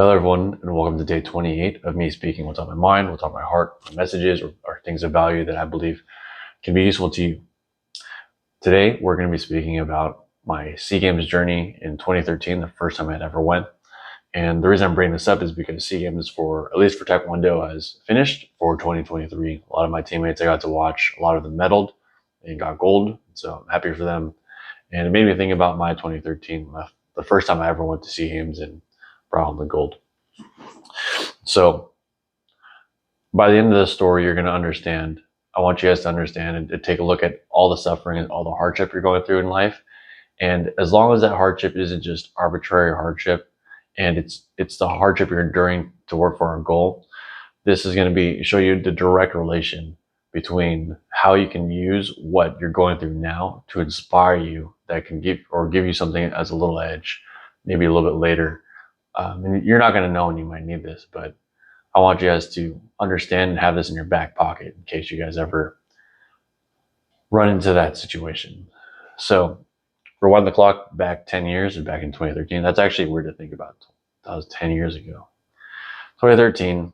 Hello, everyone, and welcome to day 28 of me speaking what's on my mind, what's on my heart, my messages, or things of value that I believe can be useful to you. Today, we're going to be speaking about my SEA Games journey in 2013, the first time I'd ever went. And the reason I'm bringing this up is because SEA Games, at least for Taekwondo, has finished for 2023. A lot of my teammates I got to watch, a lot of them medaled and got gold, so I'm happy for them. And it made me think about my 2013, the first time I ever went to SEA Games and brought home the gold. So by the end of the story, you're going to understand. I want you guys to understand and take a look at all the suffering and all the hardship you're going through in life. And as long as that hardship isn't just arbitrary hardship, and it's the hardship you're enduring to work for a goal, this is going to show you the direct relation between how you can use what you're going through now to inspire you, that can give you something as a little edge, maybe a little bit later. And you're not going to know when you might need this, but I want you guys to understand and have this in your back pocket in case you guys ever run into that situation. So rewind the clock back 10 years, or back in 2013. That's actually weird to think about. That was 10 years ago. 2013,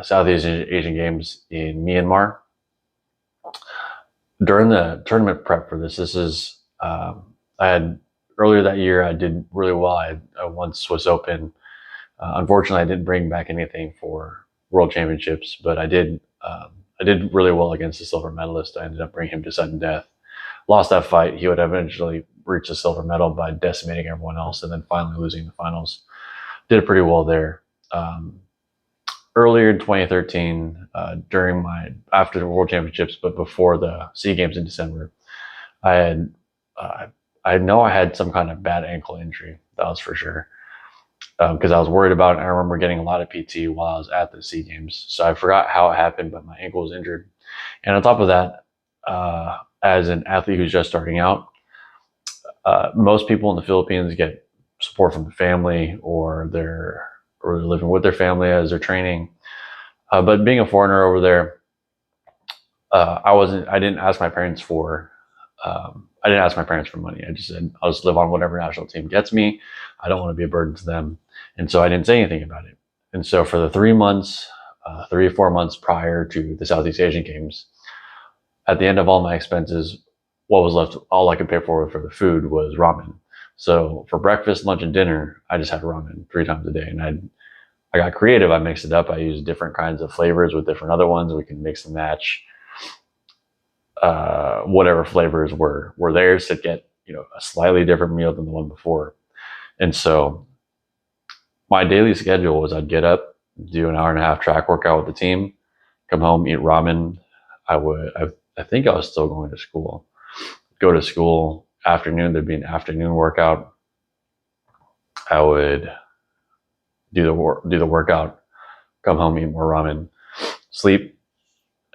Southeast Asian Games in Myanmar. During the tournament prep for this is, earlier that year, I did really well. I won Swiss Open. Unfortunately, I didn't bring back anything for World Championships, but I did really well against the silver medalist. I ended up bringing him to sudden death. Lost that fight. He would eventually reach the silver medal by decimating everyone else, and then finally losing the finals. Did pretty well there. Earlier in 2013, after the World Championships, but before the SEA Games in December, I know I had some kind of bad ankle injury. That was for sure. Because I was worried about it. I remember getting a lot of PT while I was at the SEA Games. So I forgot how it happened, but my ankle was injured. And on top of that, as an athlete who's just starting out, most people in the Philippines get support from the family, or they're living with their family as they're training. But being a foreigner over there, I didn't ask my parents for money. I just said, I'll just live on whatever national team gets me. I don't want to be a burden to them. And so I didn't say anything about it. And so for the 3 or 4 months prior to the Southeast Asian Games, at the end of all my expenses, what was left, all I could pay for the food was ramen. So for breakfast, lunch, and dinner, I just had ramen 3 times a day. And I got creative. I mixed it up. I used different kinds of flavors with different other ones. We can mix and match whatever flavors were theirs to get, a slightly different meal than the one before. And so my daily schedule was I'd get up, do an hour and a half track workout with the team, come home, eat ramen. I think I was still going to school. Go to school, afternoon, there'd be an afternoon workout. I would do the workout, come home, eat more ramen, sleep,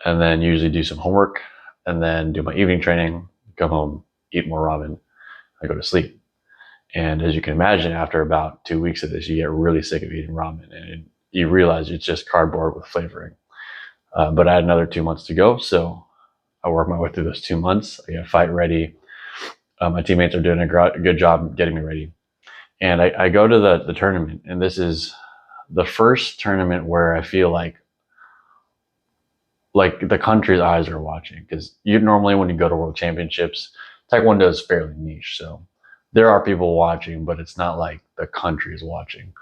and then usually do some homework, and then do my evening training, come home, eat more ramen, I go to sleep. And as you can imagine, after about 2 weeks of this, you get really sick of eating ramen, and you realize it's just cardboard with flavoring. But I had another 2 months to go, so I worked my way through those 2 months. I got fight ready. My teammates are doing a good job getting me ready. And I go to the tournament, and this is the first tournament where I feel like the country's eyes are watching, because normally when you go to World Championships, Taekwondo is fairly niche, so there are people watching, but it's not like the country is watching.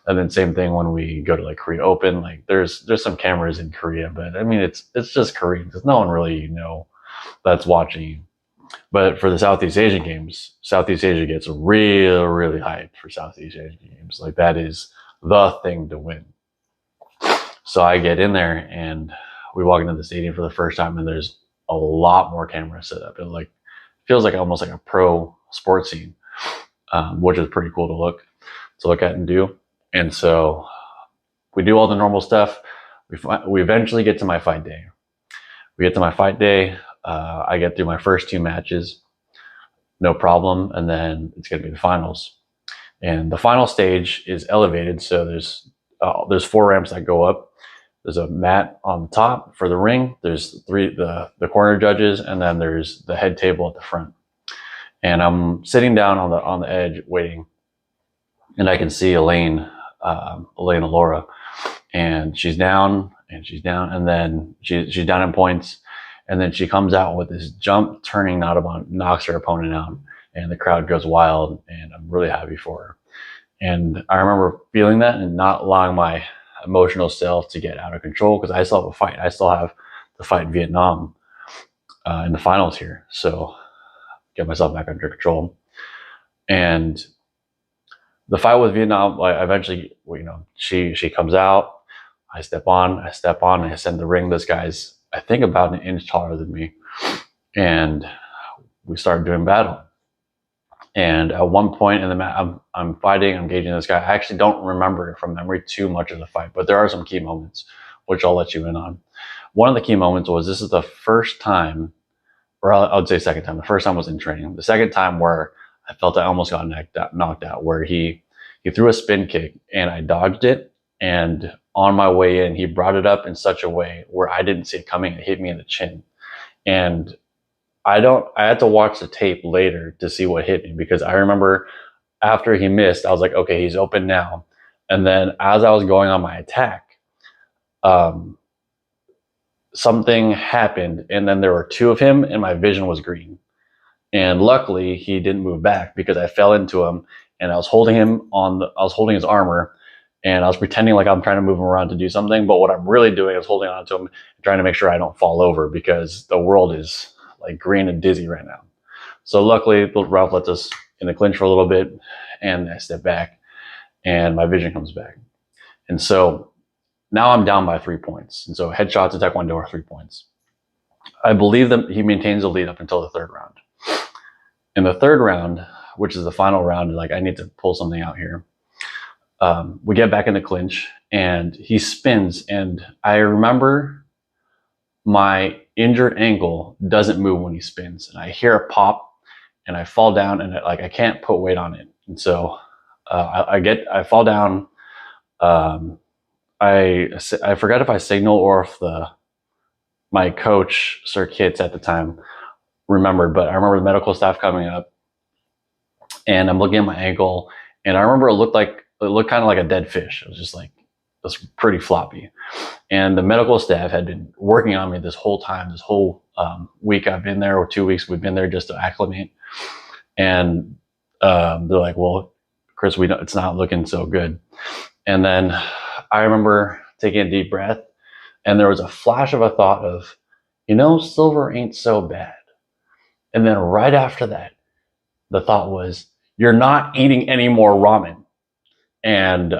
And then same thing when we go to Korea Open, there's some cameras in Korea, but I mean it's just Korean, because no one really that's watching you. But for the Southeast Asian Games, Southeast Asia gets really hyped for Southeast Asian Games. That is the thing to win. So I get in there, and we walk into the stadium for the first time, and there's a lot more cameras set up. It feels almost like a pro sports scene, which is pretty cool to look at and do. And so we do all the normal stuff. We eventually get to my fight day. I get through my first 2 matches, no problem, and then it's going to be the finals. And the final stage is elevated, so there's 4 ramps that go up. There's a mat on the top for the ring. There's the corner judges, and then there's the head table at the front. And I'm sitting down on the edge waiting, and I can see Elaine Elena Laura, and she's down, and then she's down in points, and then she comes out with this jump turning knockdown, knocks her opponent out, and the crowd goes wild, and I'm really happy for her. And I remember feeling that and not allowing my emotional self to get out of control, because I still have a fight. I still have to fight Vietnam in the finals here, so get myself back under control. And the fight with Vietnam, like, eventually, she comes out. I step on, and I send the ring. This guy's, I think, about an inch taller than me, and we start doing battle. And at one point in the match, I'm fighting, I'm engaging this guy. I actually don't remember from memory too much of the fight, but there are some key moments, which I'll let you in on. One of the key moments was, this is the first time, or I would say second time. The first time was in training. The second time where I felt I almost got knocked out, where he threw a spin kick and I dodged it. And on my way in, he brought it up in such a way where I didn't see it coming. It hit me in the chin. And I had to watch the tape later to see what hit me, because I remember after he missed, I was like, okay, he's open now. And then as I was going on my attack, something happened, and then there were two of him and my vision was green. And luckily he didn't move back, because I fell into him and I was holding his armor, and I was pretending like I'm trying to move him around to do something. But what I'm really doing is holding on to him and trying to make sure I don't fall over, because the world is like green and dizzy right now. So luckily Ralph lets us in the clinch for a little bit, and I step back and my vision comes back. And so now I'm down by 3 points. And so headshots to Taekwondo are 3 points. I believe that he maintains the lead up until the third round. In the third round, which is the final round, like, I need to pull something out here. We get back in the clinch and he spins, and I remember my injured ankle doesn't move when he spins, and I hear a pop and I fall down, and I can't put weight on it. And so I fall down. I forgot if I signal or if my coach, Sir Kitts at the time, remembered, but I remember the medical staff coming up, and I'm looking at my ankle, and I remember it looked kind of like a dead fish. It was just like, it was pretty floppy. And the medical staff had been working on me this whole time, this whole week I've been there, or 2 weeks we've been there, just to acclimate. And they're like, well, Chris, it's not looking so good. And then I remember taking a deep breath, and there was a flash of a thought of, silver ain't so bad. And then right after that, the thought was, you're not eating any more ramen. And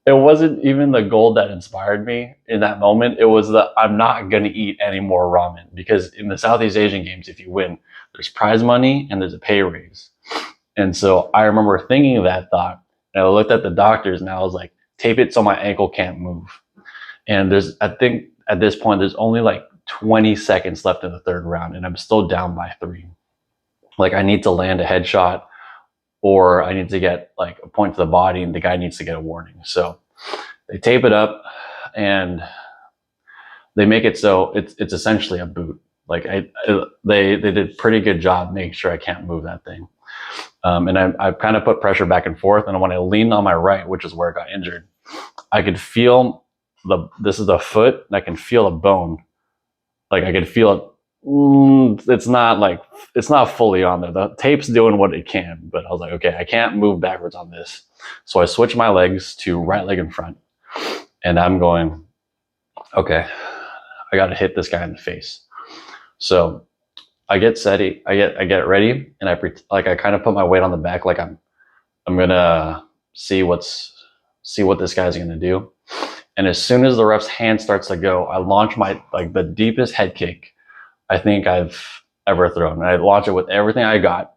it wasn't even the gold that inspired me in that moment. It was I'm not going to eat any more ramen, because in the Southeast Asian Games, if you win, there's prize money and there's a pay raise. And so I remember thinking that thought, and I looked at the doctors and I was like, tape it so my ankle can't move. And I think at this point, there's only like 20 seconds left in the third round, and I'm still down by 3. Like, I need to land a headshot, or I need to get like a point to the body, and the guy needs to get a warning. So they tape it up and they make it so it's essentially a boot. Like, they did a pretty good job making sure I can't move that thing. And I kind of put pressure back and forth. And when I leaned on my right, which is where I got injured, I could feel this is the foot, and I can feel a bone. Like, I could feel it. It's not fully on there. The tape's doing what it can, but I was like, okay, I can't move backwards on this. So I switched my legs to right leg in front, and I'm going, okay, I got to hit this guy in the face. So I get steady, I get ready, and I kind of put my weight on the back, like I'm gonna see what this guy's gonna do. And as soon as the ref's hand starts to go, I launch the deepest head kick I think I've ever thrown. And I launch it with everything I got,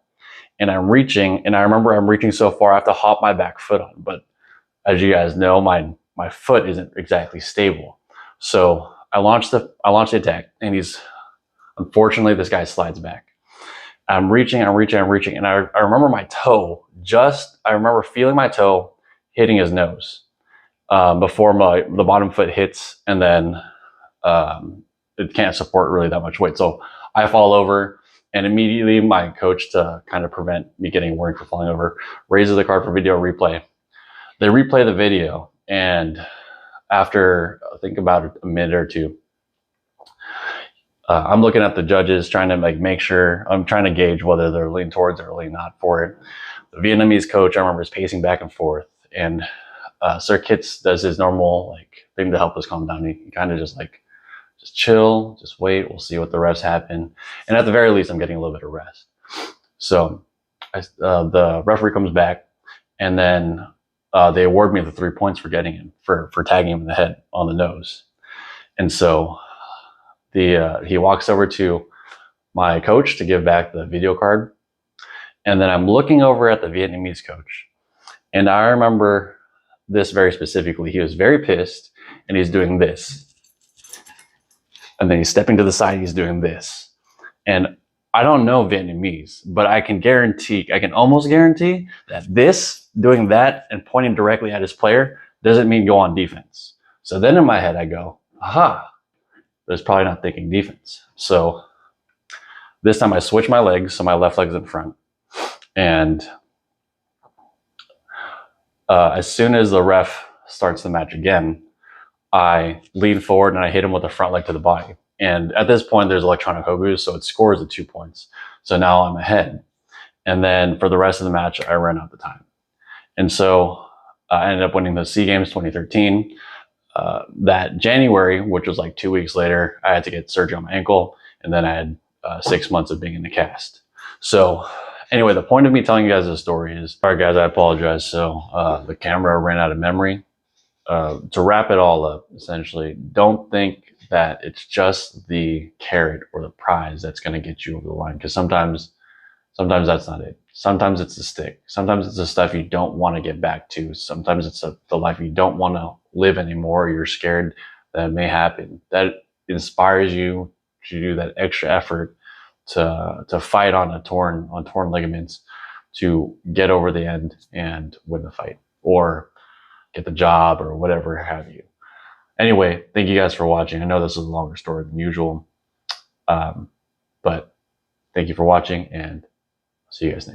and I'm reaching, and I remember I'm reaching so far I have to hop my back foot on. But as you guys know, my foot isn't exactly stable. So I launched the attack, and unfortunately, this guy slides back. I'm reaching, and I remember my toe. I remember feeling my toe hitting his nose before the bottom foot hits, and then it can't support really that much weight. So I fall over, And immediately my coach, to kind of prevent me getting warning for falling over, raises the card for video replay. They replay the video, and after I think about a minute or two, I'm looking at the judges, trying to make sure, I'm trying to gauge whether they're leaning towards it or leaning not for it. The Vietnamese coach, I remember, is pacing back and forth, and Sir Kitts does his normal thing to help us calm down. He kind of just chill, just wait, we'll see what the refs happen. And at the very least, I'm getting a little bit of rest. So the referee comes back, and then they award me the 3 points for getting him, for tagging him in the head on the nose. And so he walks over to my coach to give back the video card. And then I'm looking over at the Vietnamese coach. And I remember this very specifically. He was very pissed, and he's doing this. And then he's stepping to the side, he's doing this. And I don't know Vietnamese, but I can almost guarantee that this, doing that and pointing directly at his player, doesn't mean go on defense. So then in my head I go, aha, there's probably not thinking defense. So this time I switch my legs, so my left leg's in front. And as soon as the ref starts the match again, I lean forward and I hit him with the front leg to the body. And at this point, there's electronic hogus, so it scores at 2 points. So now I'm ahead. And then for the rest of the match, I ran out the time. And so I ended up winning the SEA Games 2013. That January, which was 2 weeks later, I had to get surgery on my ankle. And then I had 6 months of being in the cast. So anyway, the point of me telling you guys this story is, all right, guys, I apologize. So the camera ran out of memory. To wrap it all up, essentially, don't think that it's just the carrot or the prize that's going to get you over the line, because sometimes that's not it. Sometimes it's the stick. Sometimes it's the stuff you don't want to get back to. Sometimes it's the life you don't want to live anymore. You're scared that it may happen. That inspires you to do that extra effort to fight on torn ligaments, to get over the end and win the fight, or get the job, or whatever have you. Anyway, thank you guys for watching. I know this is a longer story than usual, but thank you for watching, and see you guys next time.